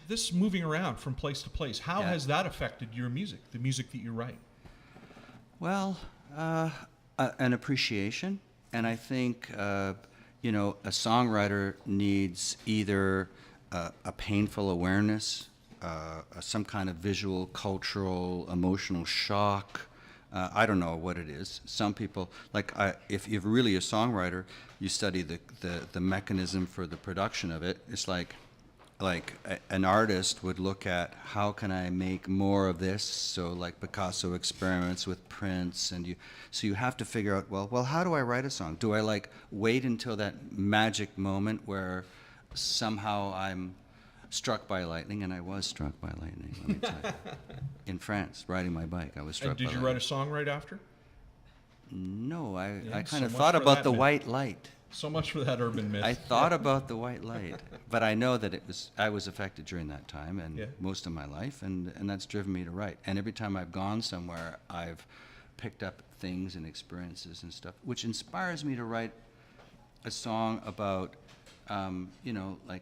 this moving around from place to place, how has that affected your music, the music that you write? Well, an appreciation, and I think a songwriter needs either a painful awareness, some kind of visual, cultural, emotional shock. I don't know what it is. Some people, if you're really a songwriter, you study the mechanism for the production of it. It's like an artist would look at, how can I make more of this? So like Picasso experiments with prints, and you have to figure out, well, how do I write a song? Do I wait until that magic moment where somehow I'm struck by lightning? And I was struck by lightning, let me tell you. In France, riding my bike, I was struck by lightning. And did you write a song right after? No, I kind of thought about the white light. So much for that urban myth. I thought about the white light, but I know that I was affected during that time and most of my life, and that's driven me to write. And every time I've gone somewhere, I've picked up things and experiences and stuff, which inspires me to write a song about,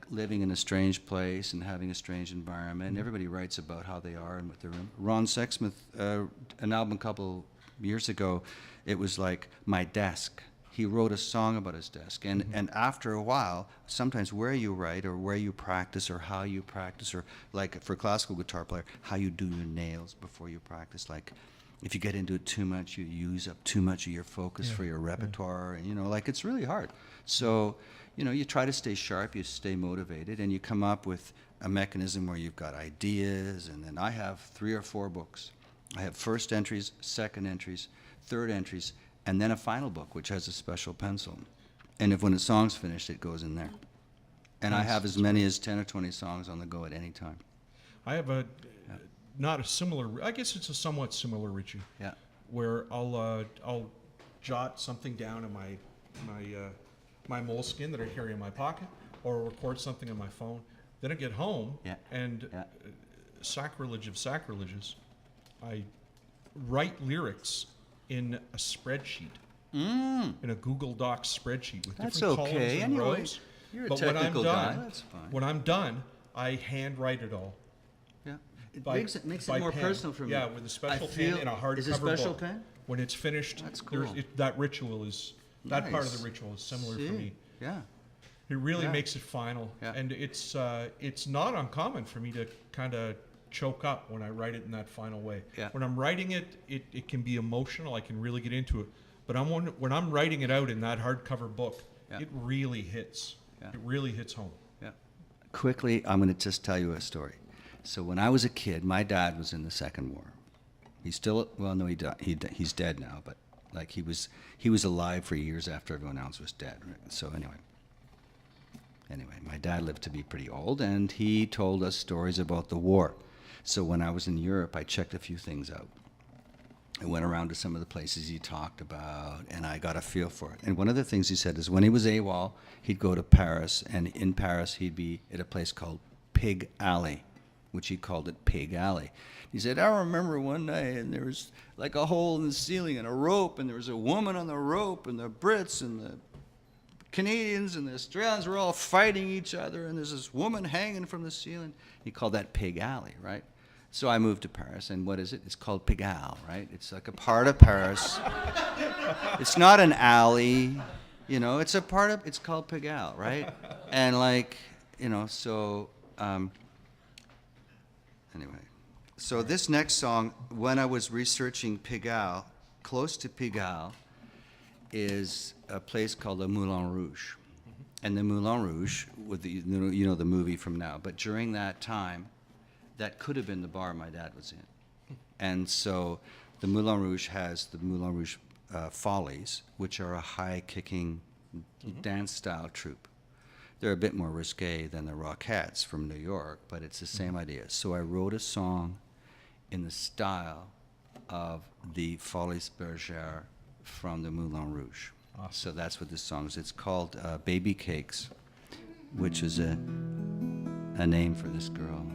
living in a strange place and having a strange environment. And everybody writes about how they are and what they're in. Ron Sexsmith, an album a couple years ago, it was like My Desk. He wrote a song about his desk, and after a while, sometimes where you write or where you practice or how you practice, or like for a classical guitar player, how you do your nails before you practice. Like if you get into it too much, you use up too much of your focus for your repertoire, and it's really hard. So you try to stay sharp, you stay motivated, and you come up with a mechanism where you've got ideas. And then I have 3 or 4 books. I have first entries, second entries, third entries, and then a final book, which has a special pencil. And when a song's finished, it goes in there. And I have as many as 10 or 20 songs on the go at any time. I have not a similar, I guess it's a somewhat similar ritual. Yeah. Where I'll jot something down in my moleskin that I carry in my pocket, or record something on my phone. Then I get home, and sacrilege of sacrileges, I write lyrics in a spreadsheet, in a Google Docs spreadsheet with different columns and rows. You're a technical guy. That's fine. When I'm done, I handwrite it all. Yeah, it makes it more pen. personal for me. Yeah, with a special pen in a hardcover book. Is it a special pen? When it's finished, that's cool. That ritual is that part of the ritual is similar for me. Yeah, it really makes it final, and it's not uncommon for me to kind of choke up when I write it in that final way. Yeah. When I'm writing it, it can be emotional. I can really get into it. But when I'm writing it out in that hardcover book, it really hits. Yeah. It really hits home. Yeah. Quickly, I'm going to just tell you a story. So when I was a kid, my dad was in the Second War. He's still, well, no, he died. He's dead now, but like he was alive for years after everyone else was dead. Right? So anyway, my dad lived to be pretty old, and he told us stories about the war. So when I was in Europe, I checked a few things out. I went around to some of the places he talked about, and I got a feel for it. And one of the things he said is when he was AWOL, he'd go to Paris, and in Paris he'd be at a place called Pig Alley, which he called it Pig Alley. He said, I remember one night, and there was like a hole in the ceiling and a rope, and there was a woman on the rope, and the Brits and the Canadians and the Australians were all fighting each other, and there's this woman hanging from the ceiling. He called that Pig Alley, right? So I moved to Paris, and what is it? It's called Pigalle, right? It's like a part of Paris. It's not an alley, it's a part of, it's called Pigalle, right? And so, anyway. So this next song, when I was researching Pigalle, close to Pigalle, is a place called the Moulin Rouge. And the Moulin Rouge, with the movie from now, but during that time, that could have been the bar my dad was in. And so the Moulin Rouge has the Moulin Rouge Follies, which are a high-kicking dance-style troupe. They're a bit more risque than the Rockettes from New York, but it's the same idea. So I wrote a song in the style of the Folies Bergère from the Moulin Rouge. Awesome. So that's what this song is. It's called Baby Cakes, which is a name for this girl.